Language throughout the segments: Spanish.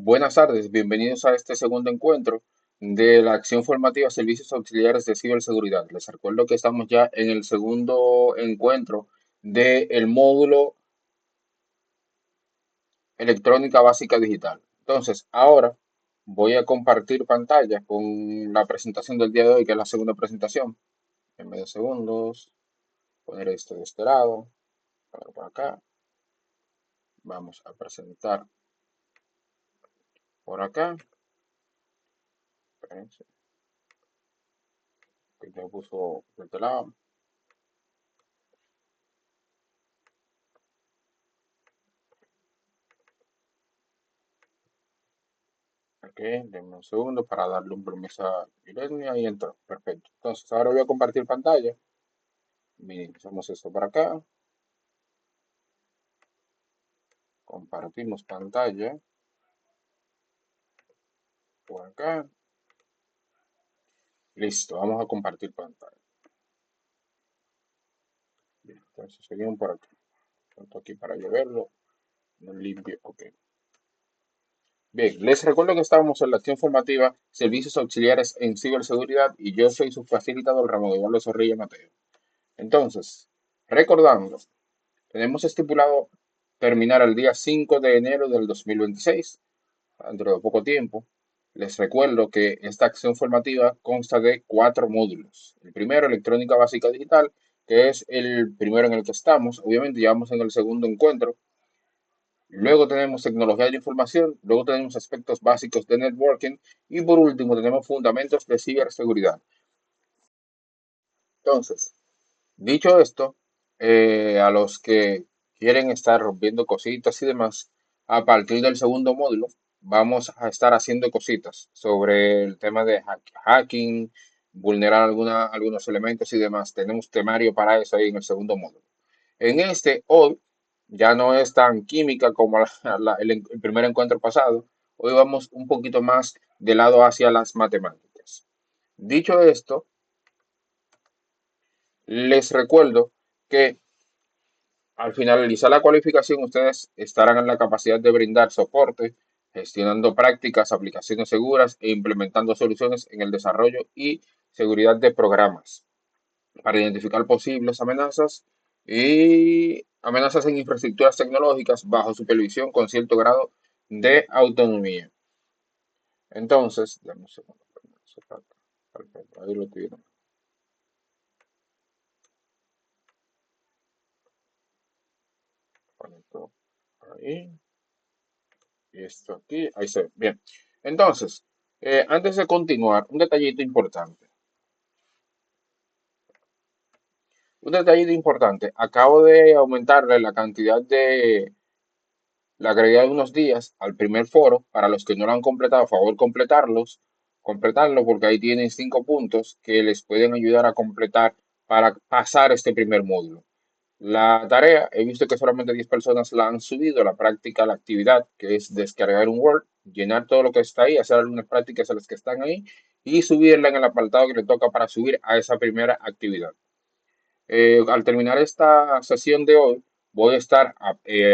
Buenas tardes, bienvenidos a este segundo encuentro de la acción formativa Servicios Auxiliares de Ciberseguridad. Les recuerdo que estamos ya en el segundo encuentro del módulo Electrónica Básica Digital. Entonces, ahora voy a compartir pantalla con la presentación del día de hoy, que es la segunda presentación. En medio segundos, poner esto de este lado, poner por acá. Vamos a presentar por acá. Espérense, que ya puso de este lado. Ok, denme un segundo para darle un permiso a Irene. Ahí entró. Perfecto. Entonces, ahora voy a compartir pantalla. Minimizamos esto para acá. Compartimos pantalla por acá. Listo, vamos a compartir pantalla. Bien, entonces, seguimos por acá. Tanto aquí para yo verlo. No limpio. Ok. Bien, les recuerdo que estábamos en la acción formativa Servicios Auxiliares en Ciberseguridad y yo soy su facilitador Ramón Eduardo Zorrilla Mateo. Entonces, recordando, tenemos estipulado terminar el día 5 de enero del 2026, dentro de poco tiempo. Les recuerdo que esta acción formativa consta de cuatro módulos. El primero, electrónica básica digital, que es el primero en el que estamos. Obviamente, ya vamos en el segundo encuentro. Luego tenemos tecnología de la información, luego tenemos aspectos básicos de networking y por último tenemos fundamentos de ciberseguridad. Entonces, dicho esto, a los que quieren estar rompiendo cositas y demás, a partir del segundo módulo vamos a estar haciendo cositas sobre el tema de hacking, vulnerar algunos elementos y demás. Tenemos temario para eso ahí en el segundo módulo. En este, hoy, ya no es tan química como el primer encuentro pasado. Hoy vamos un poquito más de lado hacia las matemáticas. Dicho esto, les recuerdo que al finalizar la cualificación, ustedes estarán en la capacidad de brindar soporte, gestionando prácticas, aplicaciones seguras e implementando soluciones en el desarrollo y seguridad de programas para identificar posibles amenazas y amenazas en infraestructuras tecnológicas bajo supervisión con cierto grado de autonomía. Entonces, dame un segundo. Perfecto, ahí lo tienen. Conecto ahí. Y esto aquí, ahí se ve. Bien. Entonces, antes de continuar, un detallito importante. Un detallito importante. Acabo de aumentarle la cantidad de la agregué de unos días al primer foro. Para los que no lo han completado, a favor completarlo porque ahí tienen 5 puntos que les pueden ayudar a completar para pasar este primer módulo. La tarea, he visto que solamente 10 personas la han subido, la práctica, la actividad, que es descargar un Word, llenar todo lo que está ahí, hacer algunas prácticas a las que están ahí y subirla en el apartado que le toca para subir a esa primera actividad. Al terminar esta sesión de hoy, voy a estar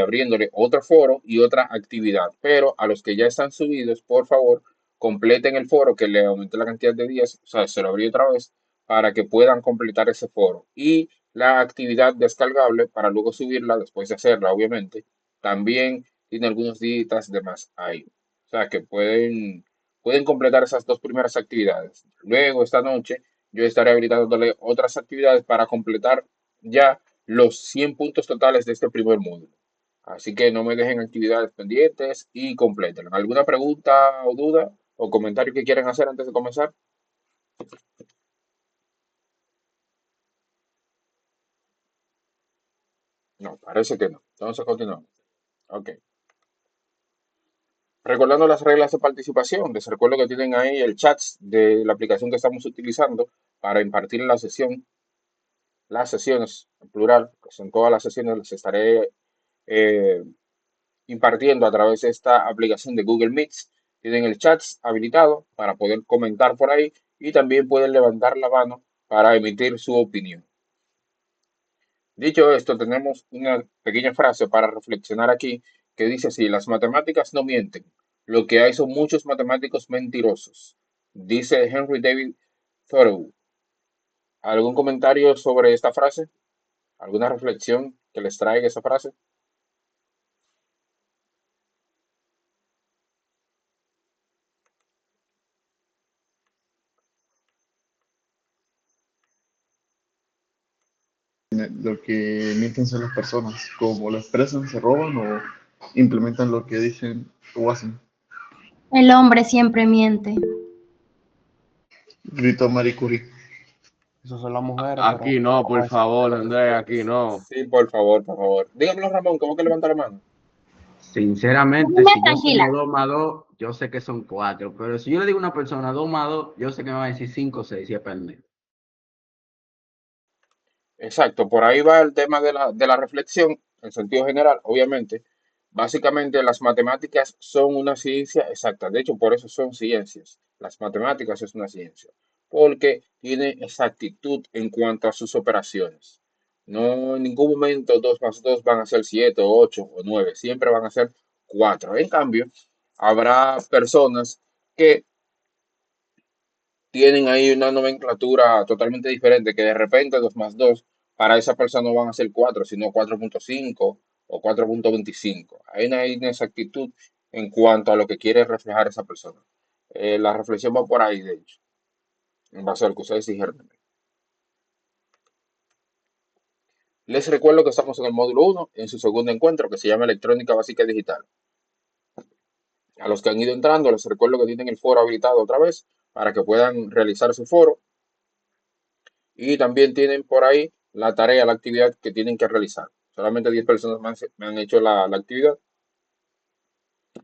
abriéndole otro foro y otra actividad, pero a los que ya están subidos, por favor, completen el foro que le aumenté la cantidad de días, o sea, se lo abrí otra vez para que puedan completar ese foro. Y la actividad descargable para luego subirla después de hacerla, obviamente, también tiene algunos días de más ahí. O sea, que pueden completar esas dos primeras actividades. Luego, esta noche yo estaré habilitándole otras actividades para completar ya los 100 puntos totales de este primer módulo. Así que no me dejen actividades pendientes y completen. ¿Alguna pregunta o duda o comentario que quieran hacer antes de comenzar? No, parece que no. Entonces continuamos. Ok. Recordando las reglas de participación, les recuerdo que tienen ahí el chat de la aplicación que estamos utilizando para impartir la sesión, las sesiones en plural, que son todas las sesiones, les estaré eh, impartiendo a través de esta aplicación de Google Meets. Tienen el chat habilitado para poder comentar por ahí y también pueden levantar la mano para emitir su opinión. Dicho esto, tenemos una pequeña frase para reflexionar aquí que dice así: las matemáticas no mienten, Lo que hay son muchos matemáticos mentirosos, dice Henry David Thoreau. ¿Algún comentario sobre esta frase? ¿Alguna reflexión que les traiga esa frase? Lo que mienten son las personas, como lo expresan, se roban o implementan lo que dicen o hacen. El hombre siempre miente. Gritó Marie Curie. Eso son las mujeres, pero Aquí no, por vamos a decir. favor, Andrés, aquí no. Sí, por favor, por favor. Dígamelo, Ramón, ¿cómo que levanta la mano? Sinceramente, Dime si yo tranquila. sumo 2 más 2, yo sé que son 4. Pero si yo le digo a una persona 2 más 2, yo sé que me va a decir 5 o 6 si es pendejo. Exacto, por ahí va el tema de la reflexión, en sentido general, obviamente. Básicamente, las matemáticas son una ciencia exacta. De hecho, por eso son ciencias. Las matemáticas es una ciencia, porque tiene exactitud en cuanto a sus operaciones. No en ningún momento 2 más 2 van a ser 7 o 8 o 9, siempre van a ser 4. En cambio, habrá personas que tienen ahí una nomenclatura totalmente diferente, que de repente 2 más 2 para esa persona no van a ser 4 sino 4,5 o 4,25. Hay una inexactitud en cuanto a lo que quiere reflejar esa persona. La reflexión va por ahí, de hecho, en base a lo que ustedes dijeron. Les recuerdo que estamos en el módulo uno en su segundo encuentro, que se llama Electrónica Básica y Digital. A los que han ido entrando, les recuerdo que tienen el foro habilitado otra vez para que puedan realizar su foro. Y también tienen por ahí la tarea, la actividad que tienen que realizar. Solamente 10 personas más me han hecho la actividad,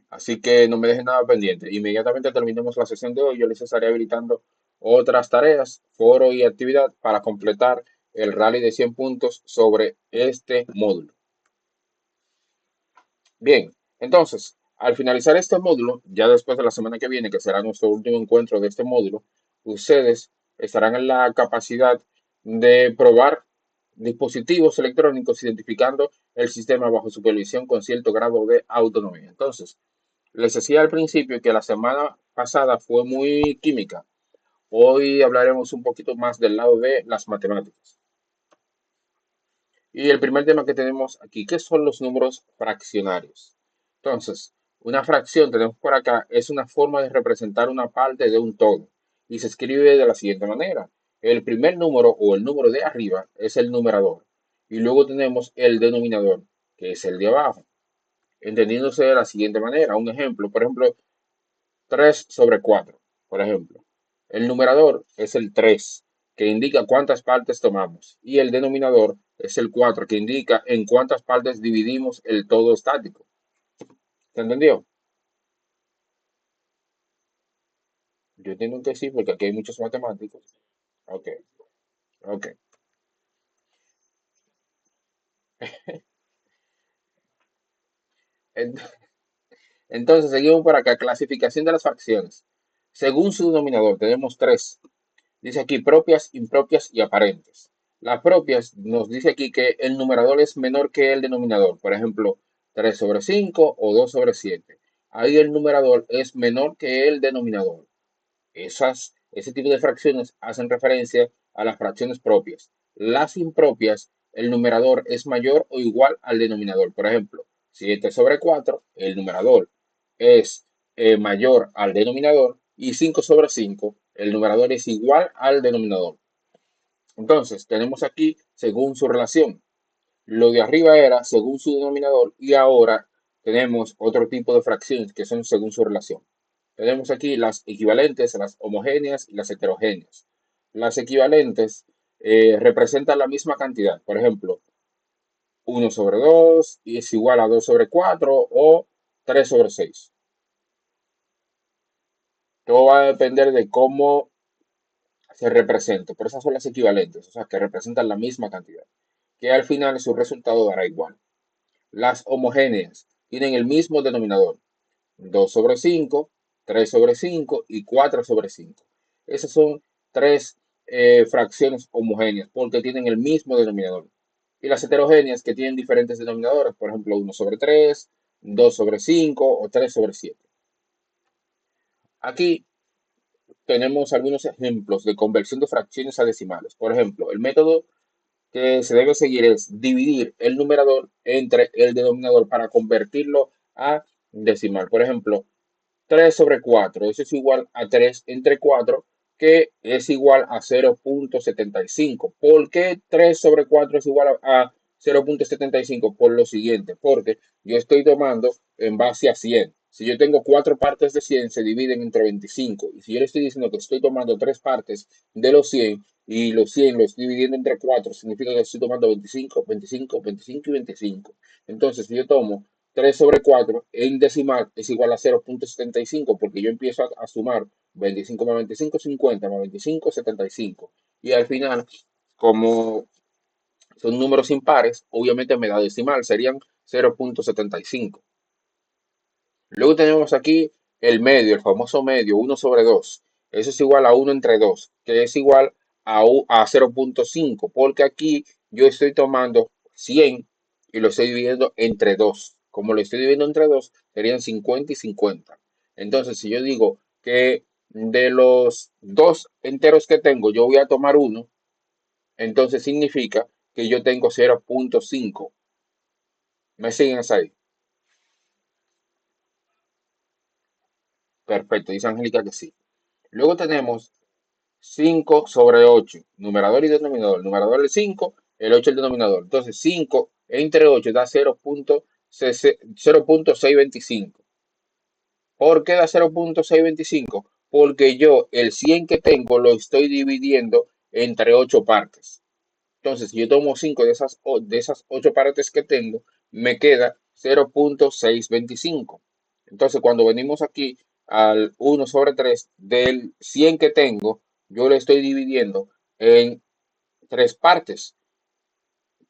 así que no me dejen nada pendiente. Inmediatamente terminemos la sesión de hoy, yo les estaré habilitando otras tareas, foro y actividad para completar el rally de 100 puntos sobre este módulo. Bien, entonces, al finalizar este módulo, ya después de la semana que viene, que será nuestro último encuentro de este módulo, ustedes estarán en la capacidad de probar dispositivos electrónicos identificando el sistema bajo supervisión con cierto grado de autonomía. Entonces, les decía al principio que la semana pasada fue muy química. Hoy hablaremos un poquito más del lado de las matemáticas. Y el primer tema que tenemos aquí, ¿qué son los números fraccionarios? Entonces, una fracción, tenemos por acá, es una forma de representar una parte de un todo y se escribe de la siguiente manera. El primer número o el número de arriba es el numerador y luego tenemos el denominador, que es el de abajo, entendiéndose de la siguiente manera. Un ejemplo, por ejemplo, 3 sobre 4, por ejemplo. El numerador es el 3, que indica cuántas partes tomamos, y el denominador es el 4, que indica en cuántas partes dividimos el todo estático. ¿Se entendió? Yo entiendo que sí, porque aquí hay muchos matemáticos. Ok, ok. Entonces, seguimos por acá. Clasificación de las fracciones. Según su denominador, tenemos tres. Dice aquí propias, impropias y aparentes. Las propias nos dice aquí que el numerador es menor que el denominador. Por ejemplo, 3 sobre 5 o 2 sobre 7. Ahí el numerador es menor que el denominador. Ese tipo de fracciones hacen referencia a las fracciones propias. Las impropias, el numerador es mayor o igual al denominador. Por ejemplo, 7 sobre 4, el numerador es mayor al denominador y 5 sobre 5, el numerador es igual al denominador. Entonces, tenemos aquí según su relación. Lo de arriba era según su denominador y ahora tenemos otro tipo de fracciones que son según su relación. Tenemos aquí las equivalentes, las homogéneas y las heterogéneas. Las equivalentes representan la misma cantidad. Por ejemplo, 1 sobre 2 es igual a 2 sobre 4 o 3 sobre 6. Todo va a depender de cómo se represente, pero esas son las equivalentes, o sea, que representan la misma cantidad, que al final su resultado dará igual. Las homogéneas tienen el mismo denominador, 2 sobre 5, 3 sobre 5 y 4 sobre 5. Esas son tres fracciones homogéneas porque tienen el mismo denominador. Y las heterogéneas que tienen diferentes denominadores, por ejemplo, 1 sobre 3, 2 sobre 5 o 3 sobre 7. Aquí tenemos algunos ejemplos de conversión de fracciones a decimales. Por ejemplo, el método que se debe seguir es dividir el numerador entre el denominador para convertirlo a decimal. Por ejemplo, 3 sobre 4, eso es igual a 3 entre 4, que es igual a 0.75. ¿Por qué 3 sobre 4 es igual a 0.75? Por lo siguiente, porque yo estoy tomando en base a 100. Si yo tengo 4 partes de 100, se dividen entre 25. Y si yo le estoy diciendo que estoy tomando 3 partes de los 100 y los 100 los estoy dividiendo entre 4, significa que estoy tomando 25, 25, 25 y 25. Entonces, si yo tomo 3 sobre 4 en decimal es igual a 0.75 porque yo empiezo a sumar 25 más 25, 50 más 25, 75. Y al final, como son números impares, obviamente me da decimal, serían 0.75. Luego tenemos aquí el medio, el famoso medio, 1 sobre 2. Eso es igual a 1 entre 2, que es igual a 0.5, porque aquí yo estoy tomando 100 y lo estoy dividiendo entre 2. Como lo estoy dividiendo entre 2, serían 50 y 50. Entonces, si yo digo que de los dos enteros que tengo, yo voy a tomar uno, entonces significa que yo tengo 0.5. ¿Me siguen hasta ahí? Perfecto, dice Angélica que sí. Luego tenemos 5 sobre 8, numerador y denominador. El numerador es 5, el 8 el denominador. Entonces 5 entre 8 da 0.625. ¿Por qué da 0.625? Porque yo el 100 que tengo lo estoy dividiendo entre 8 partes. Entonces, si yo tomo 5 de esas 8 partes que tengo, me queda 0.625. Entonces, cuando venimos aquí al 1 sobre 3 del 100 que tengo, yo lo estoy dividiendo en 3 partes.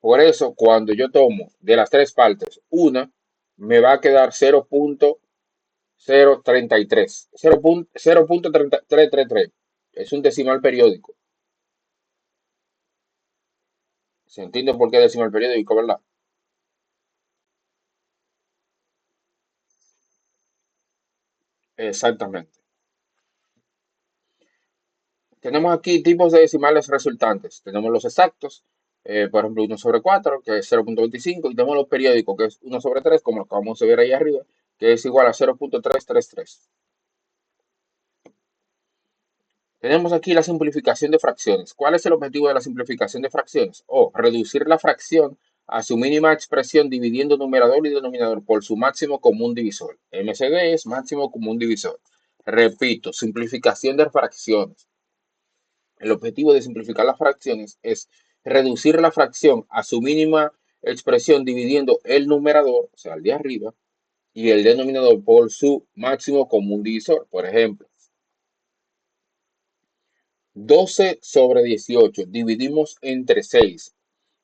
Por eso, cuando yo tomo de las 3 partes una, me va a quedar 0.033. 0.333. Es un decimal periódico. ¿Se entiende por qué decimal periódico, verdad? Exactamente. Tenemos aquí tipos de decimales resultantes. Tenemos los exactos, por ejemplo, 1 sobre 4, que es 0.25, y tenemos los periódicos, que es 1 sobre 3, como lo que vamos a ver ahí arriba, que es igual a 0.333. Tenemos aquí la simplificación de fracciones. ¿Cuál es el objetivo de la simplificación de fracciones? Reducir la fracción a su mínima expresión dividiendo numerador y denominador por su máximo común divisor. MCD es máximo común divisor. Repito, simplificación de fracciones. El objetivo de simplificar las fracciones es reducir la fracción a su mínima expresión dividiendo el numerador, o sea, el de arriba, y el denominador por su máximo común divisor. Por ejemplo, 12 sobre 18 dividimos entre 6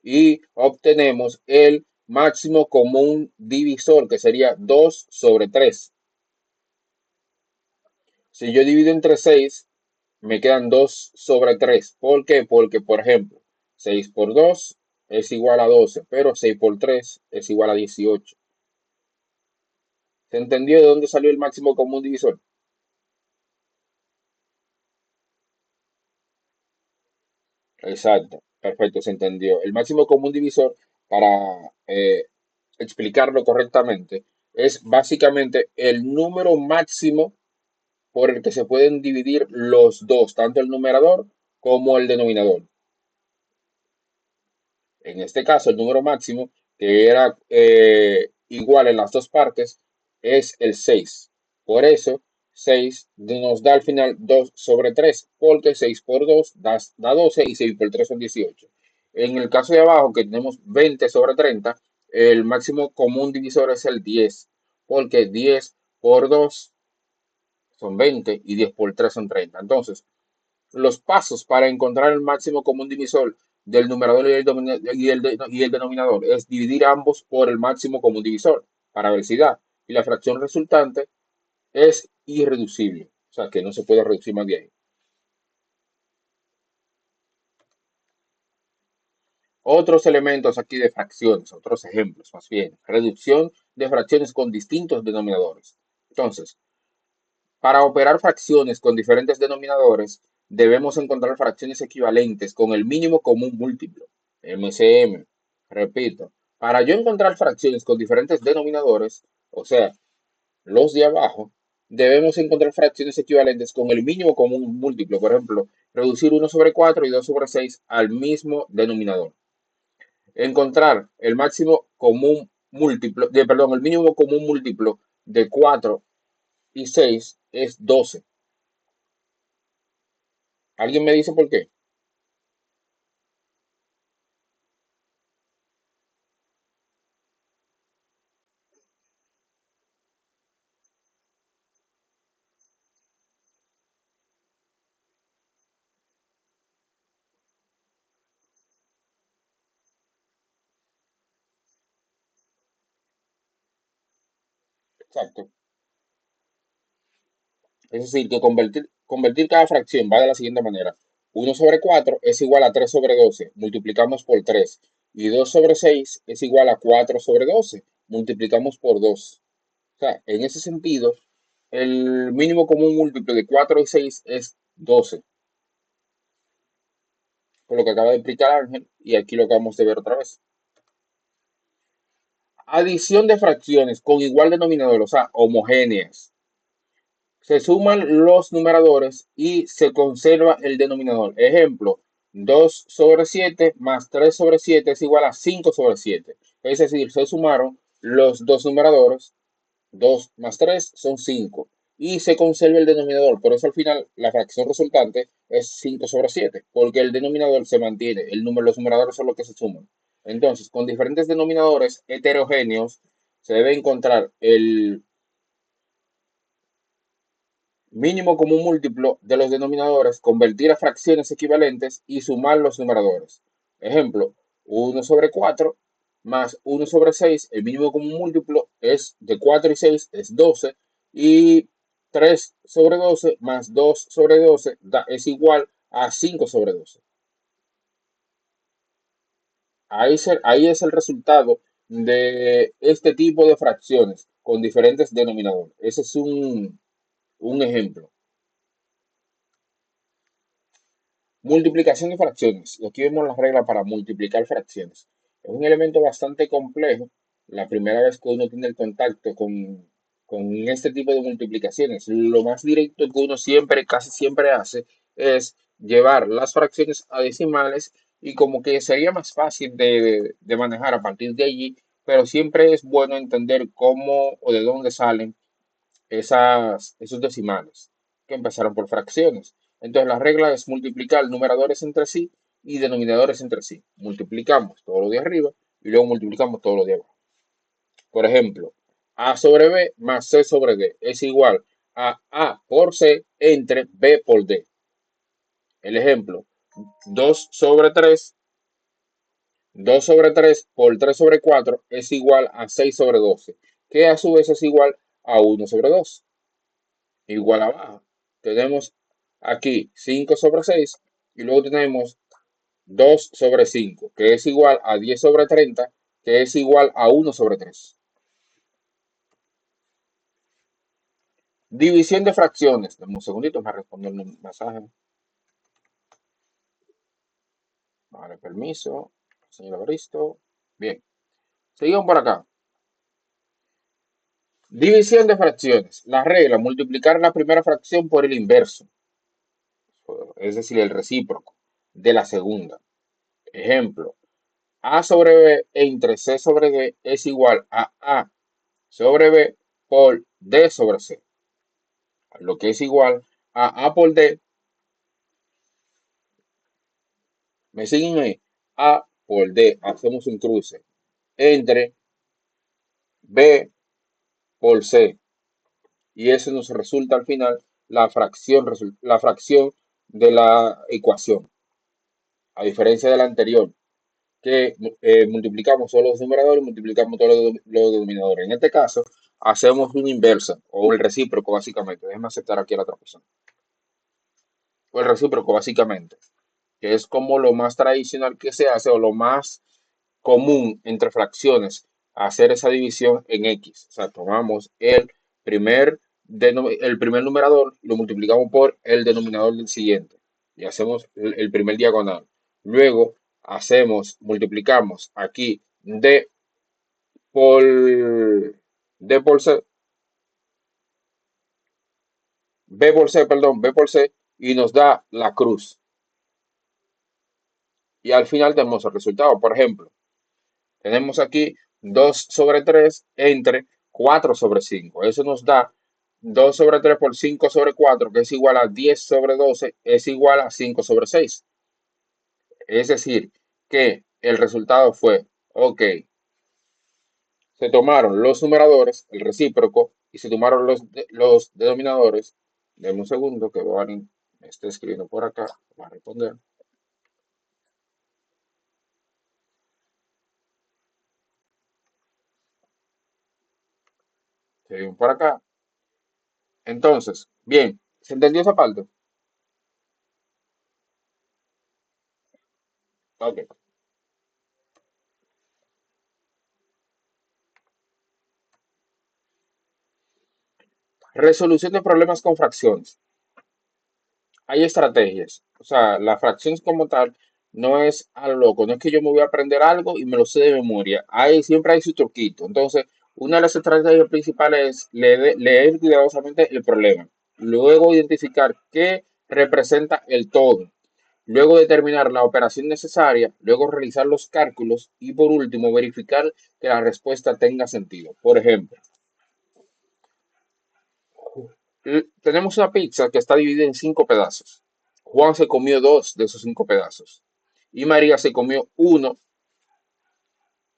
y obtenemos el máximo común divisor, que sería 2 sobre 3. Si yo divido entre 6, me quedan 2 sobre 3. ¿Por qué? Porque, por ejemplo, 6 por 2 es igual a 12, pero 6 por 3 es igual a 18. ¿Se entendió de dónde salió el máximo común divisor? Exacto, perfecto, se entendió. El máximo común divisor, para explicarlo correctamente, es básicamente el número máximo por el que se pueden dividir los dos, tanto el numerador como el denominador. En este caso, el número máximo, que era igual en las dos partes, es el 6. Por eso, 6 nos da al final 2 sobre 3, porque 6 por 2 da 12 y 6 por 3 son 18. En el caso de abajo, que tenemos 20 sobre 30, el máximo común divisor es el 10, porque 10 por 2 son 20 y 10 por 3 son 30. Entonces, los pasos para encontrar el máximo común divisor del numerador y el denominador es dividir ambos por el máximo común divisor para velocidad. Y la fracción resultante es irreducible. O sea, que no se puede reducir más de ahí. Otros elementos aquí de fracciones, otros ejemplos más bien. Reducción de fracciones con distintos denominadores. Entonces, Para operar fracciones con diferentes denominadores, debemos encontrar fracciones equivalentes con el mínimo común múltiplo, MCM. Repito, para yo encontrar fracciones con diferentes denominadores, o sea, los de abajo, debemos encontrar fracciones equivalentes con el mínimo común múltiplo. Por ejemplo, reducir 1/4 y 2/6 al mismo denominador. Encontrar el máximo común múltiplo, perdón, el mínimo común múltiplo de 4 y 6 es 12. ¿Alguien me dice por qué? Exacto. Es decir, que convertir cada fracción va de la siguiente manera. 1/4 es igual a 3/12, multiplicamos por 3. Y 2/6 es igual a 4/12, multiplicamos por 2. O sea, en ese sentido, el mínimo común múltiplo de 4 y 6 es 12, por lo que acaba de explicar Ángel, y aquí lo acabamos de ver otra vez. Adición de fracciones con igual denominador, o sea, homogéneas. Se suman los numeradores y se conserva el denominador. Ejemplo, 2/7 más 3/7 es igual a 5/7. Es decir, se sumaron los dos numeradores, 2 más 3 son 5. Y se conserva el denominador. Por eso al final la fracción resultante es 5/7, porque el denominador se mantiene. Los numeradores son los que se suman. Entonces, con diferentes denominadores heterogéneos, se debe encontrar el mínimo común múltiplo de los denominadores, convertir a fracciones equivalentes y sumar los numeradores. Ejemplo, 1/4 más 1/6, el mínimo común múltiplo es de 4 y 6, es 12, y 3/12 más 2/12 es igual a 5/12. Ahí es el resultado de este tipo de fracciones con diferentes denominadores. Ese es un ejemplo. Multiplicación de fracciones. Y aquí vemos las reglas para multiplicar fracciones. Es un elemento bastante complejo. La primera vez que uno tiene el contacto con este tipo de multiplicaciones, lo más directo que uno siempre, casi siempre hace, es llevar las fracciones a decimales y como que sería más fácil de manejar a partir de allí, pero siempre es bueno entender cómo o de dónde salen esos decimales que empezaron por fracciones. Entonces la regla es multiplicar numeradores entre sí y denominadores entre sí. Multiplicamos todo lo de arriba y luego multiplicamos todo lo de abajo. Por ejemplo, A sobre B más C sobre D es igual a A por C entre B por D. El ejemplo, 2/3 por 3/4 es igual a 6/12, que a su vez es igual a 1/2. Igual abajo. Tenemos aquí 5/6 y luego tenemos 2/5, que es igual a 10/30, que es igual a 1/3. División de fracciones. Dame un segundito para responder un mensaje. Vale, permiso. Señor Baristo. Bien. Seguimos por acá. División de fracciones. La regla, multiplicar la primera fracción por el inverso, es decir, el recíproco de la segunda. Ejemplo, A sobre B entre C sobre D es igual a A sobre B por D sobre C, lo que es igual a A por D. ¿Me siguen ahí? A por D, hacemos un cruce, entre B por C, y eso nos resulta al final la fracción de la ecuación, a diferencia de la anterior, que multiplicamos solo los numeradores y multiplicamos todos los denominadores. En este caso, hacemos una inversa o el recíproco, básicamente. Déjenme aceptar aquí a la otra persona. O el recíproco, básicamente, que es como lo más tradicional que se hace o lo más común entre fracciones, hacer esa división en X. O sea, tomamos el primer el primer numerador lo multiplicamos por el denominador del siguiente y hacemos el primer diagonal. Luego multiplicamos aquí por, D por C, B por C y nos da la cruz. Y al final tenemos el resultado. Por ejemplo, tenemos aquí 2 sobre 3 entre 4 sobre 5. Eso nos da 2 sobre 3 por 5 sobre 4, que es igual a 10 sobre 12, es igual a 5 sobre 6. Es decir, que el resultado fue, ok, se tomaron los numeradores, el recíproco, y se tomaron los denominadores. Denme un segundo que Bonnie me está escribiendo por acá para responder. Seguimos por acá. Entonces, bien, ¿se entendió esa parte? Ok. Resolución de problemas con fracciones. Hay estrategias. O sea, la fracción como tal no es a lo loco. No es que yo me voy a aprender algo y me lo sé de memoria. Siempre hay su truquito. Entonces, una de las estrategias principales es leer cuidadosamente el problema. Luego identificar qué representa el todo. Luego determinar la operación necesaria. Luego realizar los cálculos. Y por último, verificar que la respuesta tenga sentido. Por ejemplo, tenemos una pizza que está dividida en 5 pedazos. Juan se comió 2 de esos 5 pedazos. Y María se comió uno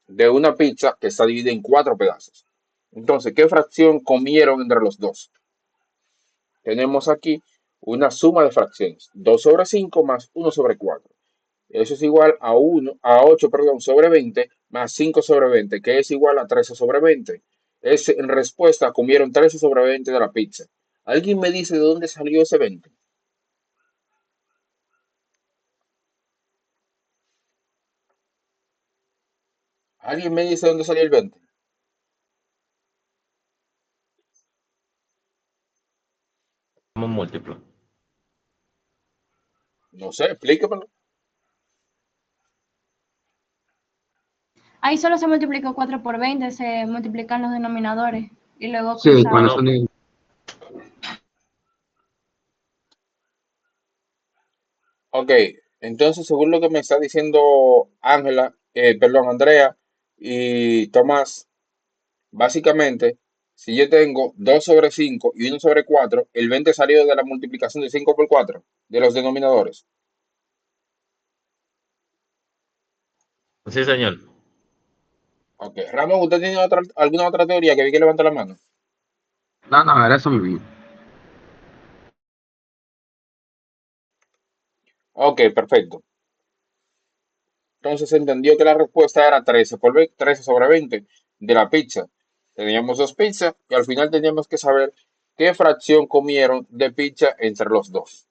de una pizza que está dividida en 4 pedazos. Entonces, ¿qué fracción comieron entre los dos? Tenemos aquí una suma de fracciones. 2 sobre 5 más 1 sobre 4. Eso es igual a 8, perdón, sobre 20 más 5 sobre 20, que es igual a 13 sobre 20. En respuesta, comieron 13 sobre 20 de la pizza. ¿Alguien me dice de dónde salió ese 20? ¿Alguien me dice de dónde salió el 20? Como múltiplo. No sé, explíquemelo. Ahí solo se multiplicó 4 por 20, se multiplican los denominadores y luego Sí, con cruzado. eso Bueno, Ok, entonces según lo que me está diciendo Ángela, perdón, Andrea y Tomás, básicamente, si yo tengo 2 sobre 5 y 1 sobre 4, el 20 salió de la multiplicación de 5 por 4 de los denominadores. sí, señor. Ok, Ramón, ¿usted tiene alguna otra teoría que vi que levanta la mano? no, no, era eso mismo. Ok, perfecto. Entonces se entendió que la respuesta era 13 sobre 20 de la pizza. Teníamos 2 pizzas y al final teníamos que saber qué fracción comieron de pizza entre los dos.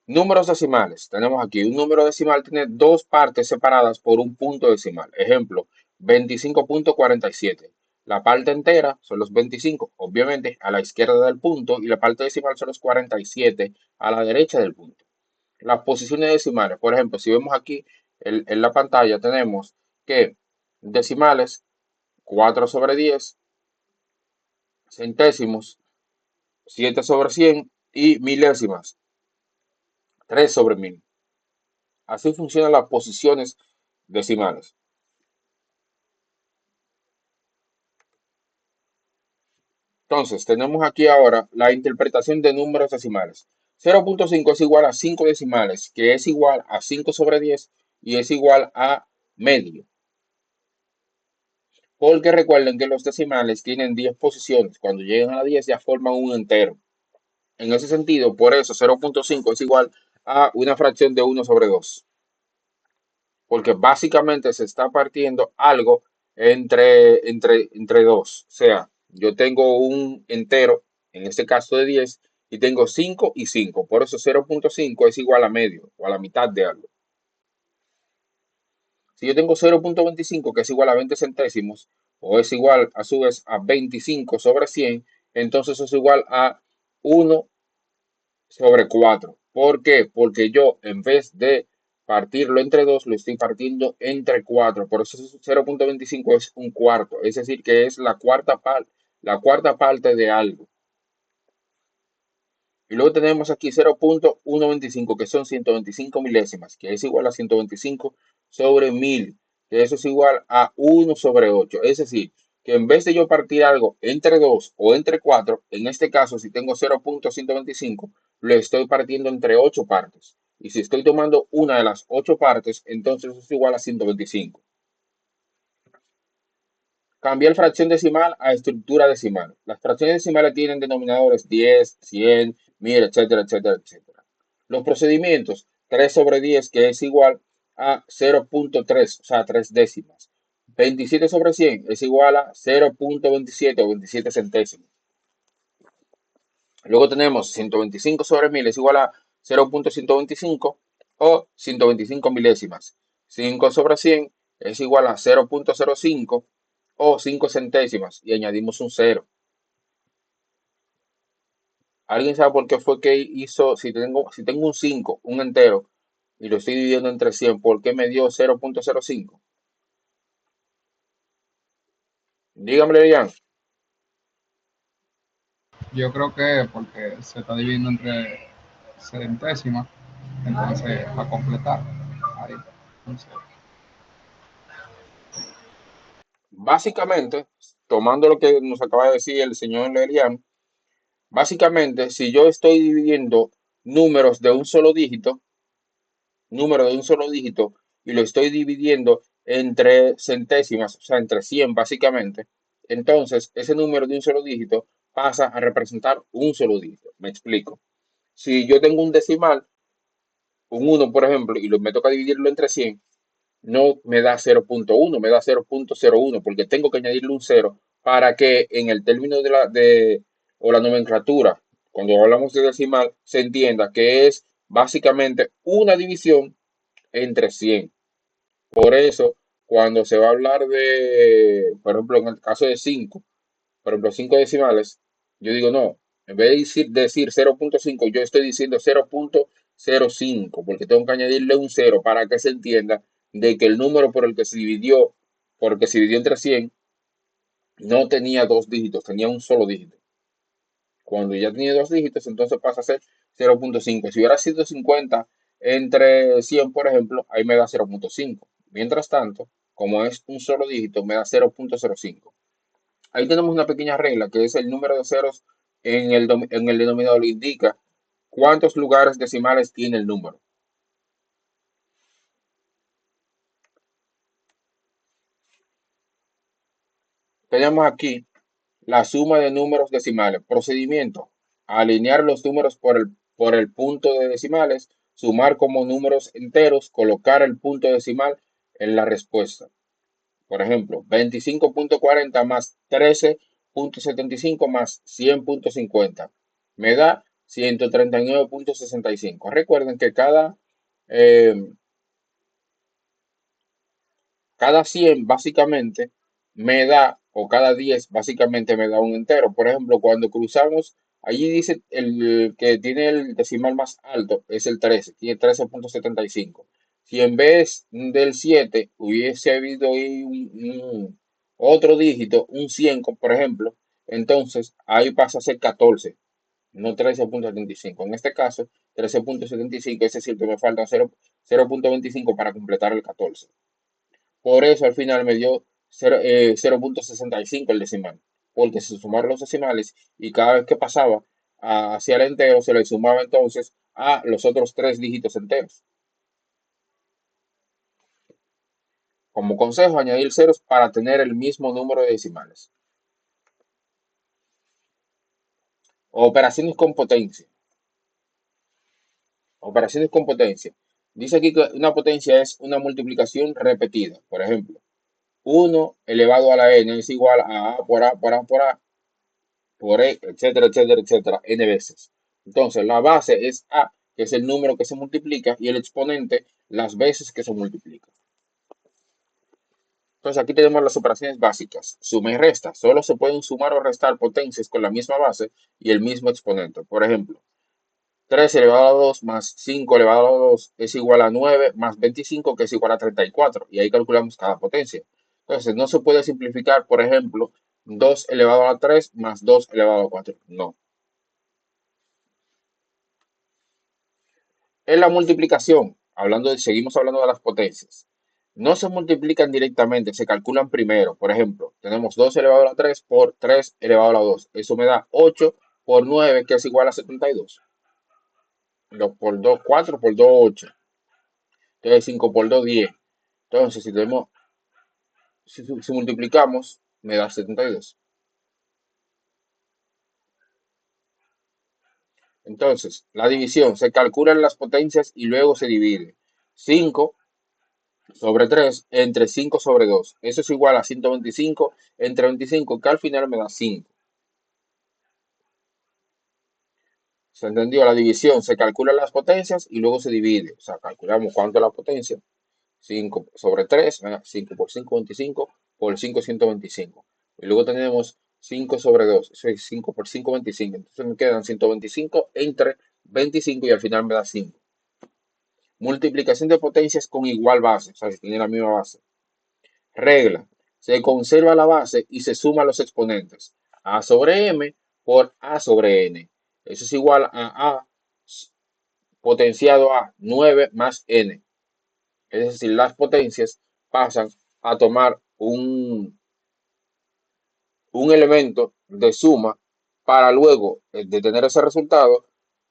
Números decimales. Tenemos aquí un número decimal tiene 2 partes separadas por un punto decimal. Ejemplo, 25.47. La parte entera son los 25, obviamente, a la izquierda del punto y la parte decimal son los 47 a la derecha del punto. Las posiciones decimales, por ejemplo, si vemos aquí en la pantalla, tenemos que decimales 4 sobre 10, centésimos 7 sobre 100 y milésimas 3 sobre 1000. Así funcionan las posiciones decimales. Entonces, tenemos aquí ahora la interpretación de números decimales. 0.5 es igual a 5 decimales, que es igual a 5 sobre 10 y es igual a medio. Porque recuerden que los decimales tienen 10 posiciones. Cuando llegan a la 10 ya forman un entero. En ese sentido, por eso 0.5 es igual a una fracción de 1 sobre 2. Porque básicamente se está partiendo algo entre dos. O sea, yo tengo un entero, en este caso de 10, y tengo 5 y 5. Por eso 0.5 es igual a medio o a la mitad de algo. Si yo tengo 0.25, que es igual a 20 centésimos, o es igual a su vez a 25 sobre 100, entonces eso es igual a 1 sobre 4. ¿Por qué? Porque yo en vez de partirlo entre 2, lo estoy partiendo entre 4. Por eso 0.25 es un cuarto. Es decir, que es la cuarta parte de algo. Y luego tenemos aquí 0.125, que son 125 milésimas, que es igual a 125 sobre 1000, que eso es igual a 1 sobre 8. Es decir, que en vez de yo partir algo entre 2 o entre 4, en este caso, si tengo 0.125, lo estoy partiendo entre 8 partes. Y si estoy tomando una de las 8 partes, entonces eso es igual a 125. Cambiar fracción decimal a estructura decimal. Las fracciones decimales tienen denominadores 10, 100, 1000, etcétera, etcétera, etcétera. Los procedimientos, 3 sobre 10, que es igual a 0.3, o sea, 3 décimas. 27 sobre 100 es igual a 0.27 o 27 centésimos. Luego tenemos 125 sobre 1000 es igual a 0.125 o 125 milésimas. 5 sobre 100 es igual a 0.05 o 5 centésimas y añadimos un 0. ¿Alguien sabe por qué fue que hizo, si tengo un 5, un entero, y lo estoy dividiendo entre 100, por qué me dio 0.05? Dígame, Ian. Yo creo que porque se está dividiendo entre centésimas, entonces para completar. Ahí. Entonces, Básicamente, tomando lo que nos acaba de decir el señor Lerian, básicamente, si yo estoy dividiendo números de un solo dígito, número de un solo dígito, y lo estoy dividiendo entre centésimas, o sea, entre 100 básicamente, entonces ese número de un solo dígito pasa a representar un solo dígito. Me explico. Si yo tengo un decimal, un 1 por ejemplo, y me toca dividirlo entre 100, no me da 0.1, me da 0.01, porque tengo que añadirle un 0 para que en el término o la nomenclatura, cuando hablamos de decimal, se entienda que es básicamente una división entre 100. Por eso, cuando se va a hablar de, por ejemplo, en el caso de 5, por ejemplo, 5 decimales, yo digo no, en vez de decir 0.5, yo estoy diciendo 0.05, porque tengo que añadirle un 0 para que se entienda de que el número por el que se dividió, porque se dividió entre 100, no tenía dos dígitos, tenía un solo dígito. Cuando ya tenía dos dígitos, entonces pasa a ser 0.5. Si hubiera sido 50 entre 100, por ejemplo, ahí me da 0.5. Mientras tanto, como es un solo dígito, me da 0.05. Ahí tenemos una pequeña regla, que es el número de ceros en el denominador indica cuántos lugares decimales tiene el número. Tenemos aquí la suma de números decimales. Procedimiento: alinear los números por el punto de decimales, sumar como números enteros, colocar el punto decimal en la respuesta. Por ejemplo, 25.40 más 13.75 más 100.50 me da 139.65. Recuerden que eh, cada 100 básicamente me da, o cada 10 básicamente me da un entero. Por ejemplo, cuando cruzamos, allí dice el que tiene el decimal más alto es el 13, tiene 13.75. Si en vez del 7 hubiese habido ahí otro dígito, un 100, por ejemplo, entonces ahí pasa a ser 14, no 13.75. En este caso, 13.75, es decir, que me falta 0.25 para completar el 14. Por eso al final me dio 0.65 el decimal, porque se sumaron los decimales y cada vez que pasaba hacia el entero se le sumaba entonces a los otros tres dígitos enteros. Como consejo, añadir ceros para tener el mismo número de decimales. Operaciones con potencia. Operaciones con potencia. Dice aquí que una potencia es una multiplicación repetida. Por ejemplo, 1 elevado a la n es igual a por a por a por a por e, etcétera, etcétera, etcétera, n veces. Entonces, la base es a, que es el número que se multiplica, y el exponente las veces que se multiplica. Entonces aquí tenemos las operaciones básicas. Suma y resta. Solo se pueden sumar o restar potencias con la misma base y el mismo exponente. Por ejemplo, 3 elevado a 2 más 5 elevado a 2 es igual a 9 más 25, que es igual a 34. Y ahí calculamos cada potencia. Entonces no se puede simplificar, por ejemplo, 2 elevado a 3 más 2 elevado a 4. No. En la multiplicación, seguimos hablando de las potencias. No se multiplican directamente, se calculan primero. Por ejemplo, tenemos 2 elevado a la 3 por 3 elevado a la 2. Eso me da 8 por 9, que es igual a 72. Por 2, 4 por 2, 8. Entonces 5 por 2, 10. Entonces, si multiplicamos, me da 72. Entonces, la división, se calculan las potencias y luego se divide. 5 sobre 3 entre 5 sobre 2. Eso es igual a 125 entre 25, que al final me da 5. ¿Se entendió? La división, se calculan las potencias y luego se divide. O sea, calculamos cuánto es la potencia. 5 sobre 3, 5 por 5, 25, por 5, 125. Y luego tenemos 5 sobre 2, eso es 5 por 5, 25. Entonces me quedan 125 entre 25 y al final me da 5. Multiplicación de potencias con igual base, o sea, si tiene la misma base. Regla, se conserva la base y se suman los exponentes. A sobre m por a sobre n. Eso es igual a a potenciado a 9 más n. Es decir, las potencias pasan a tomar un elemento de suma para luego de tener ese resultado,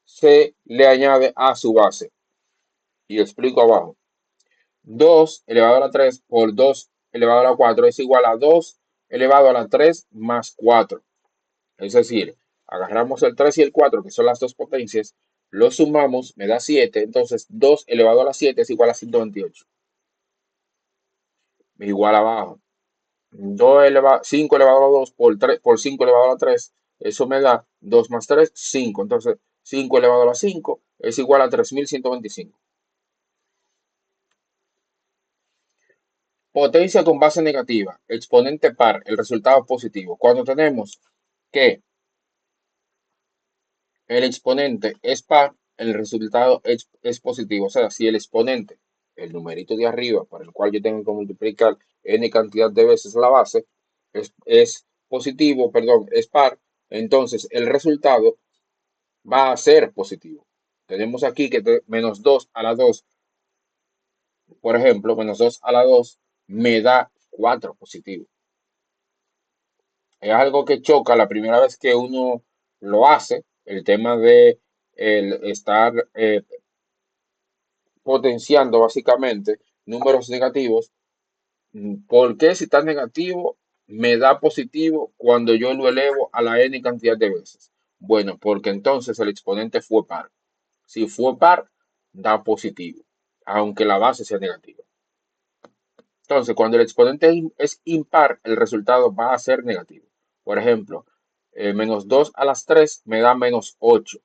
se le añade a su base. Y lo explico abajo. 2 elevado a la 3 por 2 elevado a la 4 es igual a 2 elevado a la 3 más 4. Es decir, agarramos el 3 y el 4, que son las dos potencias, los sumamos, me da 7. Entonces 2 elevado a la 7 es igual a 128. Igual abajo. 5 elevado a 2 por 5 elevado a la 3, eso me da 2 más 3, 5. Entonces, 5 elevado a la 5 es igual a 3125. Potencia con base negativa, exponente par, el resultado positivo. Cuando tenemos que el exponente es par, el resultado es positivo. O sea, si el exponente, el numerito de arriba, para el cual yo tengo que multiplicar n cantidad de veces la base, es positivo, perdón, es par, entonces el resultado va a ser positivo. Tenemos aquí que menos 2 a la 2, por ejemplo, menos 2 a la 2 me da 4 positivo. Es algo que choca la primera vez que uno lo hace, el tema de el estar potenciando básicamente números negativos. ¿Por qué si está negativo me da positivo cuando yo lo elevo a la n cantidad de veces? Bueno, porque entonces el exponente fue par. Si fue par, da positivo, aunque la base sea negativa. Entonces, cuando el exponente es impar, el resultado va a ser negativo. Por ejemplo, menos 2 a las 3 me da menos 8.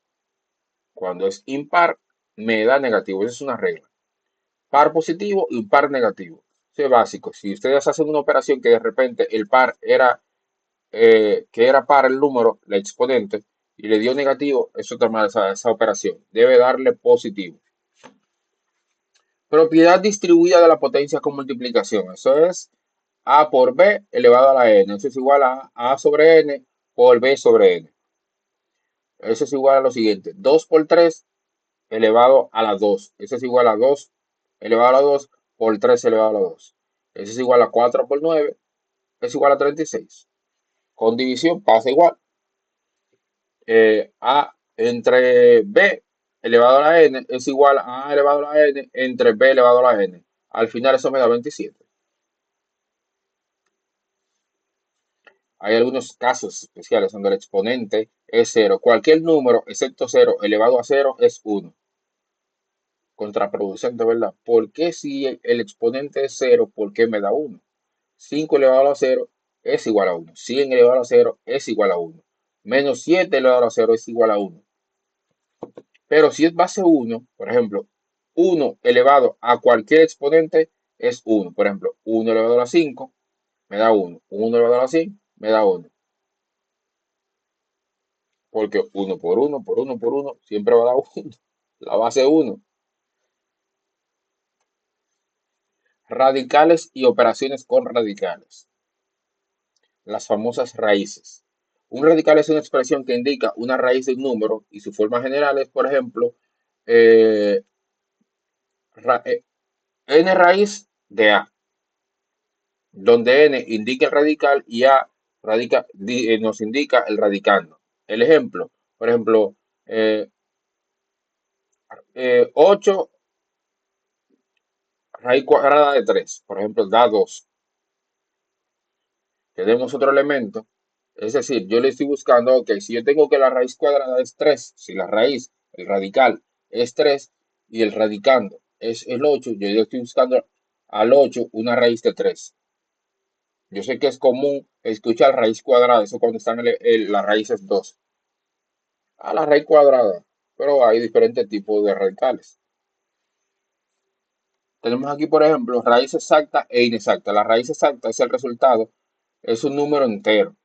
Cuando es impar, me da negativo. Esa es una regla. Par positivo y par negativo. Eso es básico. Si ustedes hacen una operación que de repente el par era, que era par el número, la exponente, y le dio negativo, eso está mal esa operación. Debe darle positivo. Propiedad distribuida de la potencia con multiplicación. Eso es a por b elevado a la n. Eso es igual a sobre n por b sobre n. Eso es igual a lo siguiente. 2 por 3 elevado a la 2. Eso es igual a 2 elevado a la 2 por 3 elevado a la 2. Eso es igual a 4 por 9. Es igual a 36. Con división pasa igual. A entre b elevado a la n es igual a a elevado a la n entre b elevado a la n. Al final eso me da 27. Hay algunos casos especiales donde el exponente es 0. Cualquier número excepto 0 elevado a 0 es 1. Contraproducente, ¿verdad? ¿Por qué si el exponente es 0, por qué me da 1? 5 elevado a 0 es igual a 1. 100 elevado a 0 es igual a 1. Menos 7 elevado a 0 es igual a 1. Pero si es base 1, por ejemplo, 1 elevado a cualquier exponente es 1. Por ejemplo, 1 elevado a la 5 me da 1. 1 elevado a la 100 me da 1. Porque 1 por 1 por 1 por 1 siempre va a dar 1. La base 1. Radicales y operaciones con radicales. Las famosas raíces. Un radical es una expresión que indica una raíz de un número y su forma general es, por ejemplo, eh, n raíz de a, donde n indica el radical y a nos indica el radicando. El ejemplo, por ejemplo, 8 raíz cuadrada de 3, por ejemplo, da 2. Tenemos otro elemento, es decir, yo le estoy buscando, ok, si yo tengo que la raíz cuadrada es 3, si la raíz, el radical es 3 y el radicando es el 8, yo le estoy buscando al 8 una raíz de 3. Yo sé que es común escuchar raíz cuadrada, eso cuando están la raíz es 2. A la raíz cuadrada, pero hay diferentes tipos de radicales. Tenemos aquí, por ejemplo, raíz exacta e inexacta. La raíz exacta es el resultado, es un número entero.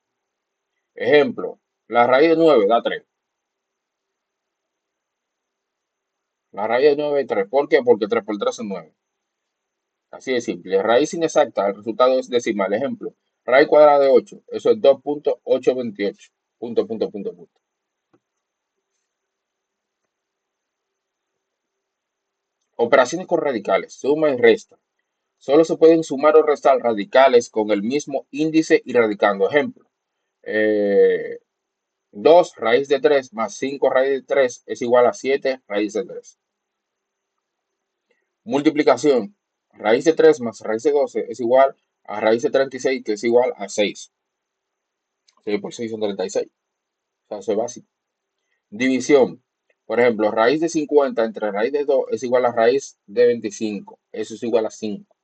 Ejemplo, la raíz de 9 da 3. La raíz de 9 es 3. ¿Por qué? Porque 3 por 3 son 9. Así de simple. Raíz inexacta, el resultado es decimal. Ejemplo, raíz cuadrada de 8. Eso es 2.828. Punto, punto, punto, punto. Operaciones con radicales. Suma y resta. Solo se pueden sumar o restar radicales con el mismo índice y radicando. Ejemplo, 2 raíz de 3 más 5 raíz de 3 es igual a 7 raíz de 3. Multiplicación. Raíz de 3 más raíz de 12 es igual a raíz de 36, que es igual a 6. 6 por 6 son 36. O sea, eso es básico. División. Por ejemplo, raíz de 50 entre raíz de 2 es igual a raíz de 25. Eso es igual a 5.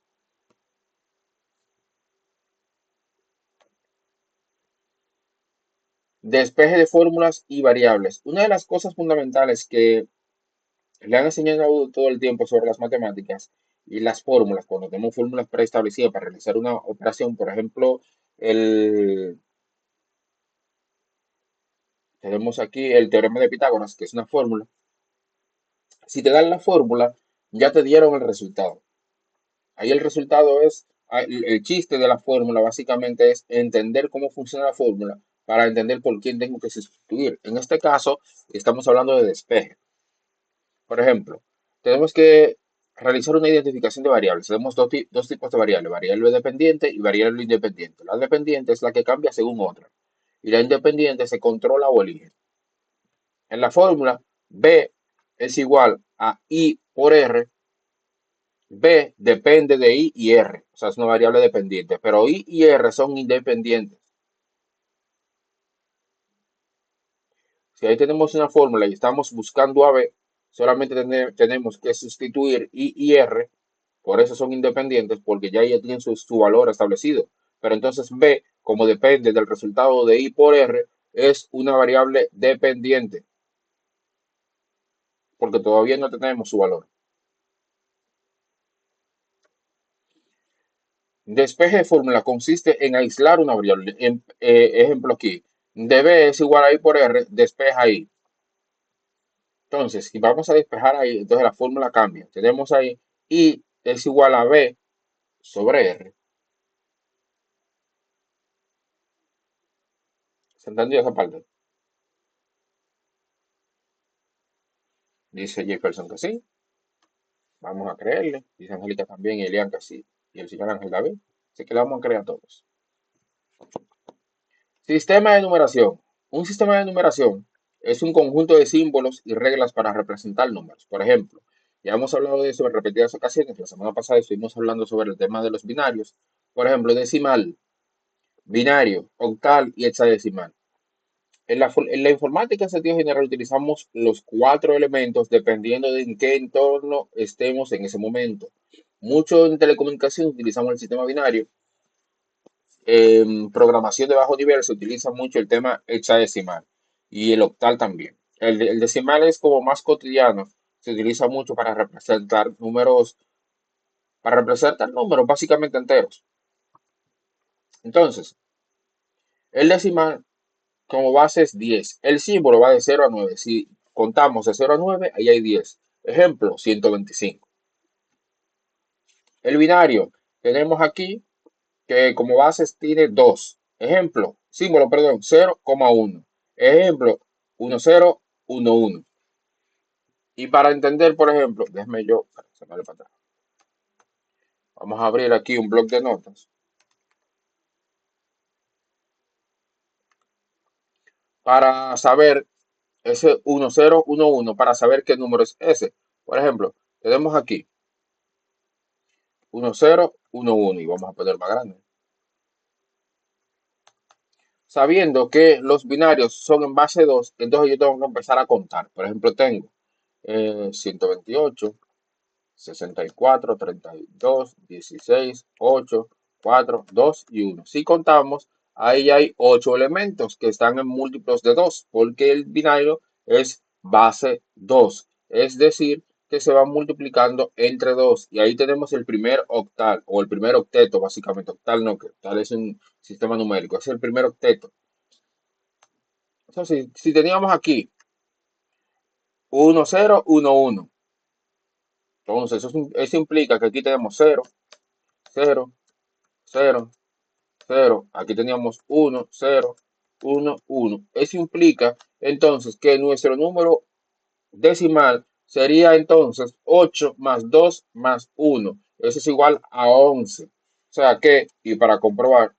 Despeje de fórmulas y variables. Una de las cosas fundamentales que le han enseñado todo el tiempo sobre las matemáticas y las fórmulas, cuando tenemos fórmulas preestablecidas para realizar una operación, por ejemplo, tenemos aquí el teorema de Pitágoras, que es una fórmula. Si te dan la fórmula, ya te dieron el resultado. Ahí el resultado es, el chiste de la fórmula básicamente es entender cómo funciona la fórmula para entender por quién tengo que sustituir. En este caso, estamos hablando de despeje. Por ejemplo, tenemos que realizar una identificación de variables. Tenemos dos tipos de variables, variable dependiente y variable independiente. La dependiente es la que cambia según otra y la independiente se controla o elige. En la fórmula, B es igual a I por R. B depende de I y R, o sea, es una variable dependiente, pero I y R son independientes. Si ahí tenemos una fórmula y estamos buscando a B, solamente tenemos que sustituir I y R, por eso son independientes, porque ya tienen su valor establecido. Pero entonces B, como depende del resultado de I por R, es una variable dependiente, porque todavía no tenemos su valor. Despeje de fórmula consiste en aislar una variable. Ejemplo aquí, de B es igual a I por R, despeja I. Entonces, si vamos a despejar ahí, entonces la fórmula cambia. Tenemos ahí I es igual a B sobre R. ¿Se entendió esa parte? Dice Jefferson que sí. Vamos a creerle. Dice Angélica también y Elian que sí. Y el señor Ángel David. Así que le vamos a creer a todos. Sistema de numeración. Un sistema de numeración es un conjunto de símbolos y reglas para representar números. Por ejemplo, ya hemos hablado de eso en repetidas ocasiones. La semana pasada estuvimos hablando sobre el tema de los binarios. Por ejemplo, decimal, binario, octal y hexadecimal. En la informática en sentido general utilizamos los 4 elementos dependiendo de en qué entorno estemos en ese momento. Mucho en telecomunicación utilizamos el sistema binario. En programación de bajo nivel se utiliza mucho el tema hexadecimal y el octal también. El decimal es como más cotidiano, se utiliza mucho para representar números básicamente enteros. Entonces, el decimal como base es 10. El símbolo va de 0 a 9. Si contamos de 0 a 9, ahí hay 10. Ejemplo, 125. El binario, tenemos aquí que como bases tiene 2. Ejemplo, símbolo, perdón, 0,1. Ejemplo, 1011. Y para entender, por ejemplo, déjeme yo, se me vale para atrás. Vamos a abrir aquí un bloc de notas para saber ese 1011, para saber qué número es ese. Por ejemplo, tenemos aquí 1011 y vamos a poner más grande. Sabiendo que los binarios son en base 2, entonces yo tengo que empezar a contar. Por ejemplo, tengo 128, 64, 32, 16, 8, 4, 2 y 1. Si contamos, ahí hay 8 elementos que están en múltiplos de 2, porque el binario es base 2. Es decir, que se van multiplicando entre 2. Y ahí tenemos el primer octal, o el primer octeto, básicamente. Octal no, que octal es un sistema numérico. Es el primer octeto. Entonces, si teníamos aquí 1, 0, 1, 1. Entonces, eso implica que aquí tenemos 0, 0, 0, 0. Aquí teníamos 1, 0, 1, 1. Eso implica entonces que nuestro número decimal sería entonces 8 más 2 más 1. Eso es igual a 11. O sea que, y para comprobar,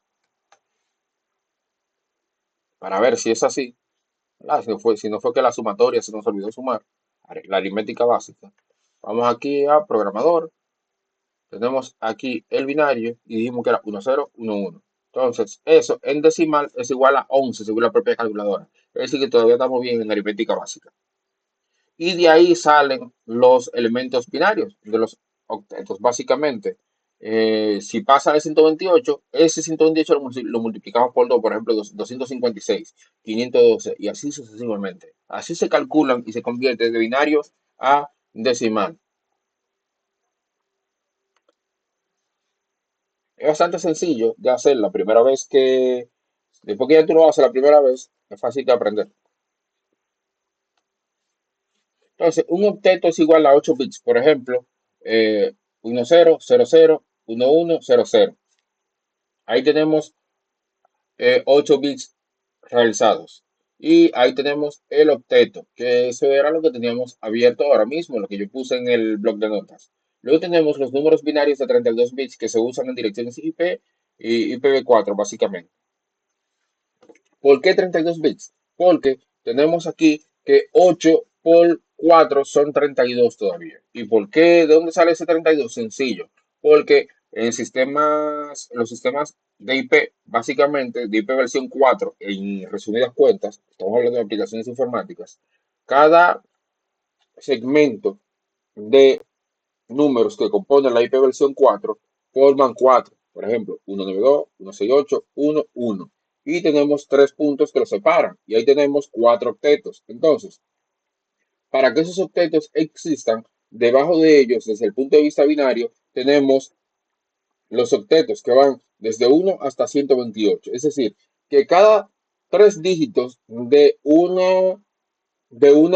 para ver si es así, si no fue que la sumatoria se nos olvidó sumar, la aritmética básica. Vamos aquí a programador. Tenemos aquí el binario y dijimos que era 1, 0, 1, 1. Entonces, eso en decimal es igual a 11 según la propia calculadora. Es decir, que todavía estamos bien en aritmética básica. Y de ahí salen los elementos binarios de los octetos. Básicamente, si pasa de 128, ese 128 lo multiplicamos por 2, por ejemplo, 256, 512 y así sucesivamente. Así se calculan y se convierte de binarios a decimal. Es bastante sencillo de hacer la primera vez después que ya tú lo haces la primera vez, es fácil de aprender. Entonces, un octeto es igual a 8 bits, por ejemplo, 1, 0, 0, 0, 1, 1, 0, 0. Ahí tenemos 8 bits realizados. Y ahí tenemos el octeto, que eso era lo que teníamos abierto ahora mismo, lo que yo puse en el bloc de notas. Luego tenemos los números binarios de 32 bits que se usan en direcciones IP y IPv4, básicamente. ¿Por qué 32 bits? Porque tenemos aquí que 8 por 4 son 32 todavía. ¿Y por qué? ¿De dónde sale ese 32? Sencillo. Porque en los sistemas de IP, básicamente de IP versión 4, en resumidas cuentas, estamos hablando de aplicaciones informáticas, cada segmento de números que componen la IP versión 4 forman 4. Por ejemplo, 192, 168, 11. Y tenemos 3 puntos que los separan. Y ahí tenemos 4 octetos. Entonces, para que esos octetos existan, debajo de ellos, desde el punto de vista binario, tenemos los octetos que van desde 1 hasta 128. Es decir, que cada 3 dígitos de una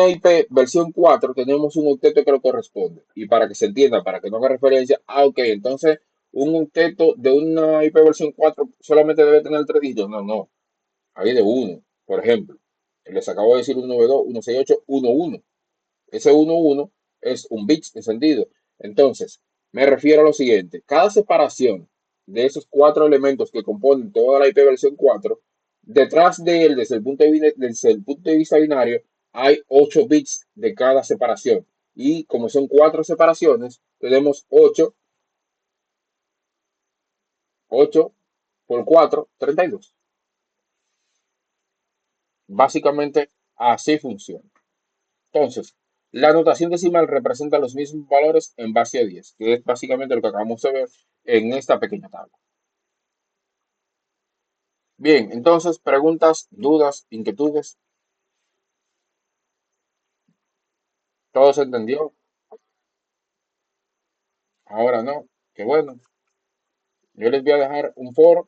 IP versión 4 tenemos un octeto que lo corresponde. Y para que se entienda, para que no haga referencia, ok, entonces un octeto de una IP versión 4 solamente debe tener 3 dígitos. No, no, hay de 1. Por ejemplo, les acabo de decir 192, 168, 11. Ese 11 es un bit encendido. Entonces, me refiero a lo siguiente. Cada separación de esos 4 elementos que componen toda la IP versión 4, detrás de él, desde el punto de vista binario, hay 8 bits de cada separación. Y como son 4 separaciones, tenemos 8 por 4, 32. Básicamente, así funciona. Entonces, la notación decimal representa los mismos valores en base a 10, que es básicamente lo que acabamos de ver en esta pequeña tabla. Bien, entonces, preguntas, dudas, inquietudes. ¿Todo se entendió? Ahora no. Qué bueno. Yo les voy a dejar un foro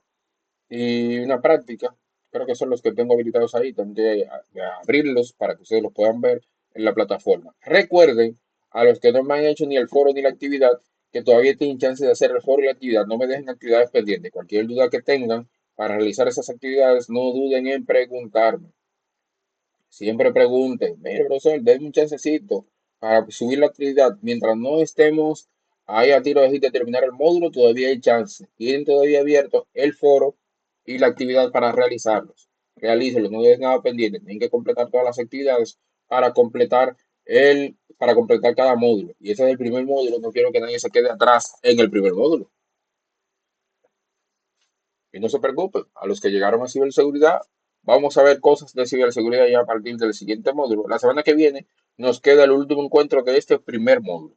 y una práctica. Creo que son los que tengo habilitados ahí. Tengo que abrirlos para que ustedes los puedan ver en la plataforma. Recuerden, a los que no me han hecho ni el foro ni la actividad, que todavía tienen chance de hacer el foro y la actividad. No me dejen actividades pendientes. Cualquier duda que tengan para realizar esas actividades, no duden en preguntarme. Siempre pregunten, mire, profesor, denme un chancecito para subir la actividad. Mientras no estemos ahí a tiro de terminar el módulo, todavía hay chance. Tienen todavía abierto el foro y la actividad para realizarlos. Realícenlo, no dejen nada pendiente. Tienen que completar todas las actividades para para completar cada módulo. Y ese es el primer módulo. No quiero que nadie se quede atrás en el primer módulo. Y no se preocupen, a los que llegaron a ciberseguridad, vamos a ver cosas de ciberseguridad ya a partir del siguiente módulo. La semana que viene nos queda el último encuentro de este primer módulo.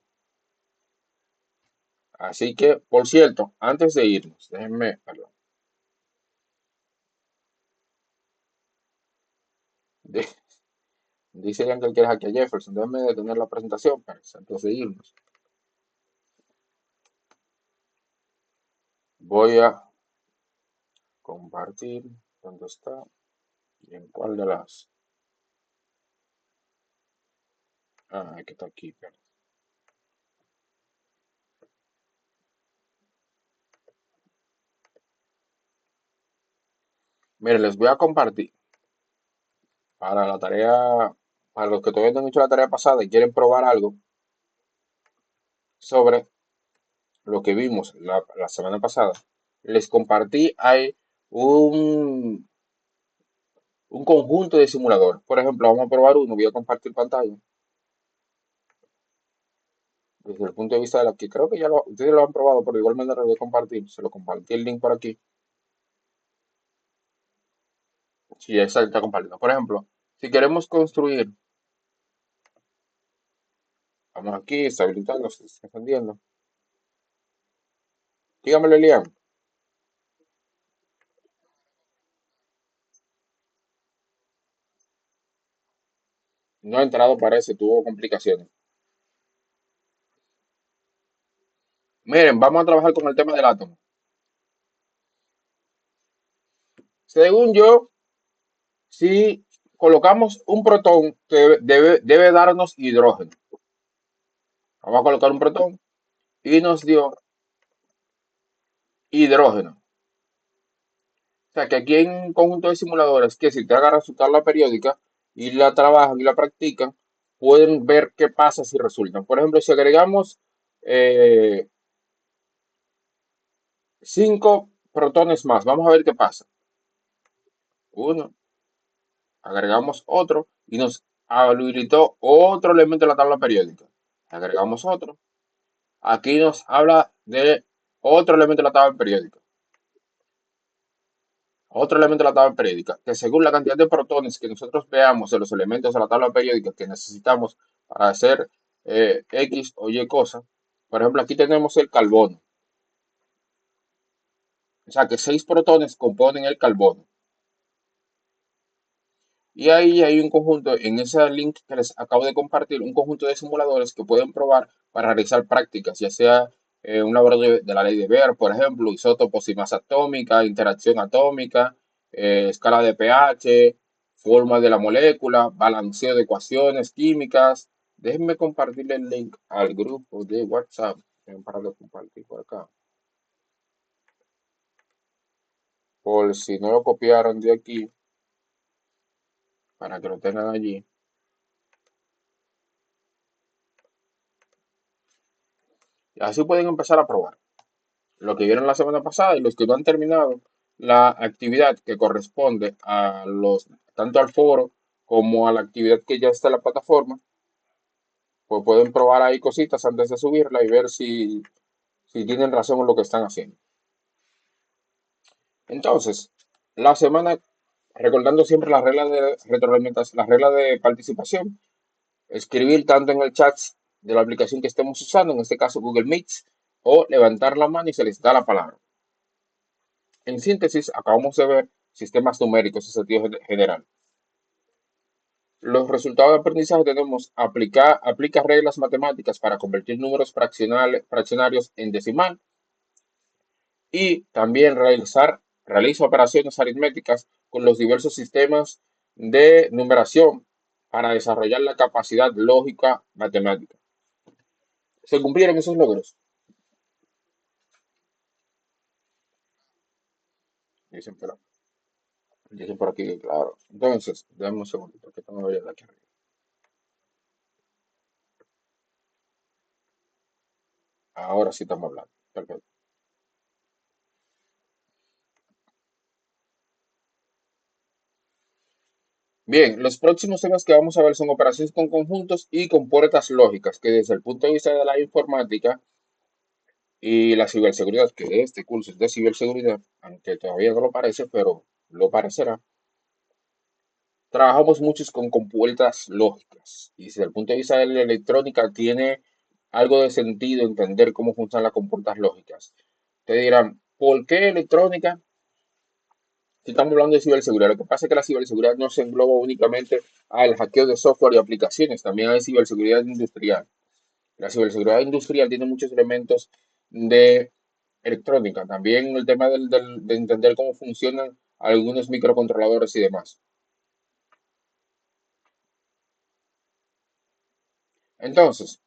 Así que, por cierto, antes de irnos, déjenme, perdón. De- Dice Yankee que es aquí a Jefferson. Déjenme detener la presentación antes de irnos. Voy a compartir. ¿Dónde está? ¿Y en cuál de las? Ah, que está aquí. Perdón. Miren, les voy a compartir para la tarea, para los que todavía no han hecho la tarea pasada y quieren probar algo sobre lo que vimos la semana pasada. Les compartí ahí un, un conjunto de simuladores. Por ejemplo, vamos a probar uno. Voy a compartir pantalla. Desde el punto de vista de la que creo que ustedes lo han probado, pero igual manera lo voy a compartir. Se lo compartí el link por aquí. Sí, exacto, está compartido. Por ejemplo, si queremos construir, vamos aquí, está habilitando, se está encendiendo. Dígamelo, Elian. No ha entrado, parece, tuvo complicaciones. Miren, vamos a trabajar con el tema del átomo. Según yo, si colocamos un protón, debe darnos hidrógeno. Vamos a colocar un protón y nos dio hidrógeno. O sea que aquí hay un conjunto de simuladores que si te agarran su tabla periódica y la trabajan y la practican, pueden ver qué pasa si resultan. Por ejemplo, si agregamos 5 protones más, vamos a ver qué pasa. Uno, agregamos otro y nos habilitó otro elemento de la tabla periódica. Agregamos otro. Aquí nos habla de otro elemento de la tabla periódica. Otro elemento de la tabla periódica, que según la cantidad de protones que nosotros veamos de los elementos de la tabla periódica que necesitamos para hacer X o Y cosa, por ejemplo, aquí tenemos el carbono. O sea que 6 protones componen el carbono. Y ahí hay un conjunto, en ese link que les acabo de compartir, un conjunto de simuladores que pueden probar para realizar prácticas, ya sea un laboratorio de la ley de Beer, por ejemplo, isótopos y masa atómica, interacción atómica, escala de pH, forma de la molécula, balanceo de ecuaciones químicas. Déjenme compartirle el link al grupo de WhatsApp. Para de compartir por acá. Por si no lo copiaron de aquí, para que lo tengan allí. Y así pueden empezar a probar lo que vieron la semana pasada y los que no han terminado la actividad que corresponde a tanto al foro como a la actividad que ya está en la plataforma, pues pueden probar ahí cositas antes de subirla y ver si tienen razón en lo que están haciendo. Entonces, la semana, recordando siempre las reglas de retroalimentación, las reglas de participación, escribir tanto en el chat de la aplicación que estemos usando, en este caso Google Meets, o levantar la mano y se les da la palabra. En síntesis, acabamos de ver sistemas numéricos en sentido general. Los resultados de aprendizaje tenemos aplica reglas matemáticas para convertir números fraccionarios en decimal y también realizar Realiza operaciones aritméticas con los diversos sistemas de numeración para desarrollar la capacidad lógica matemática. ¿Se cumplieron esos logros? Dicen por aquí que claro. Entonces, dame un segundito, que tengo que ver aquí arriba. Ahora sí estamos hablando. Perfecto. Bien, los próximos temas que vamos a ver son operaciones con conjuntos y con puertas lógicas, que desde el punto de vista de la informática y la ciberseguridad, que este curso es de ciberseguridad, aunque todavía no lo parece, pero lo parecerá, trabajamos muchos con compuertas lógicas. Y desde el punto de vista de la electrónica tiene algo de sentido entender cómo funcionan las compuertas lógicas. Te dirán, ¿por qué electrónica? Si estamos hablando de ciberseguridad, lo que pasa es que la ciberseguridad no se engloba únicamente al hackeo de software y aplicaciones, también hay ciberseguridad industrial. La ciberseguridad industrial tiene muchos elementos de electrónica, también el tema de entender cómo funcionan algunos microcontroladores y demás. Entonces,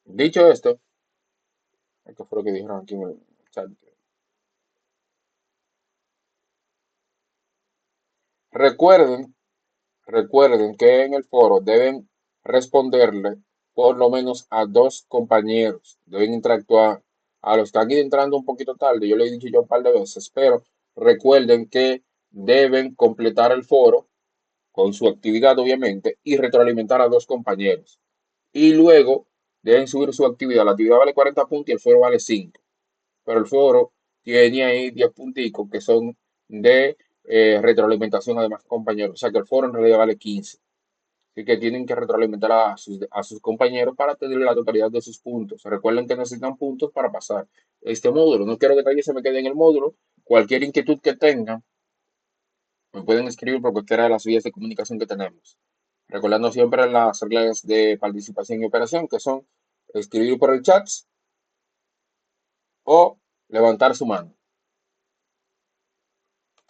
dicho esto, esto fue lo que dijeron aquí en el chat. Recuerden, recuerden que en el foro deben responderle por lo menos a dos compañeros, deben interactuar. A los que han ido entrando un poquito tarde, yo le he dicho ya un par de veces, pero recuerden que deben completar el foro con su actividad, obviamente, y retroalimentar a dos compañeros. Y luego deben subir su actividad. La actividad vale 40 puntos y el foro vale 5. Pero el foro tiene ahí 10 punticos que son de retroalimentación a demás compañeros. O sea que el foro en realidad vale 15. Así que tienen que retroalimentar a sus compañeros para tener la totalidad de sus puntos. Recuerden que necesitan puntos para pasar este módulo. No quiero que nadie se me quede en el módulo. Cualquier inquietud que tengan, me pueden escribir por cualquiera de las vías de comunicación que tenemos. Recordando siempre las reglas de participación y operación, que son escribir por el chat o levantar su mano.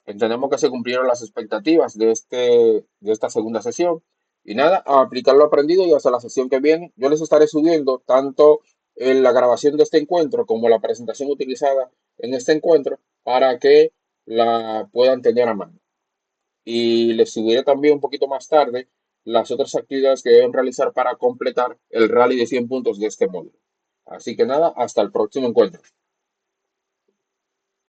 Entendemos que se cumplieron las expectativas de esta segunda sesión. Y nada, a aplicar lo aprendido y hasta la sesión que viene. Yo les estaré subiendo tanto en la grabación de este encuentro como la presentación utilizada en este encuentro para que la puedan tener a mano. Y les subiré también un poquito más tarde las otras actividades que deben realizar para completar el rally de 100 puntos de este módulo. Así que nada, hasta el próximo encuentro.